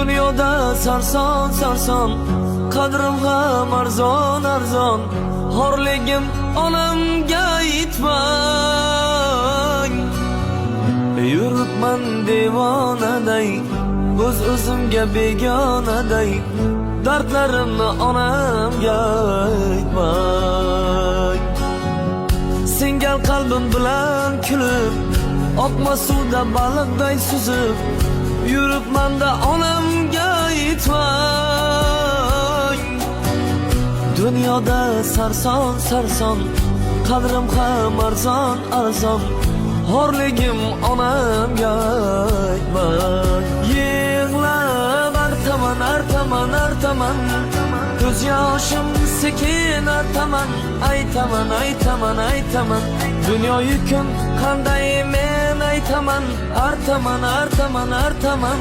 Dunyoda sarson sarson, qadrim ham arzon arzon. Xorligim onamga aytmang. Yuribman devonaday, o'zimga begonaday. Dardlarimni onamga aytmang. Singal qalbim bilan kulib, oqma suvda baliqday suzib, yuribman-da onamga aytmang. Dunyoda sarson sarson, qadrim ham arzon arzon. Xorligim onamga aytmang. Yig'lab artaman artaman artaman, ko'z yoshim sekin artaman. Aytaman aytaman aytaman, dunyo yukim qanday men aytaman. Artaman artaman artaman.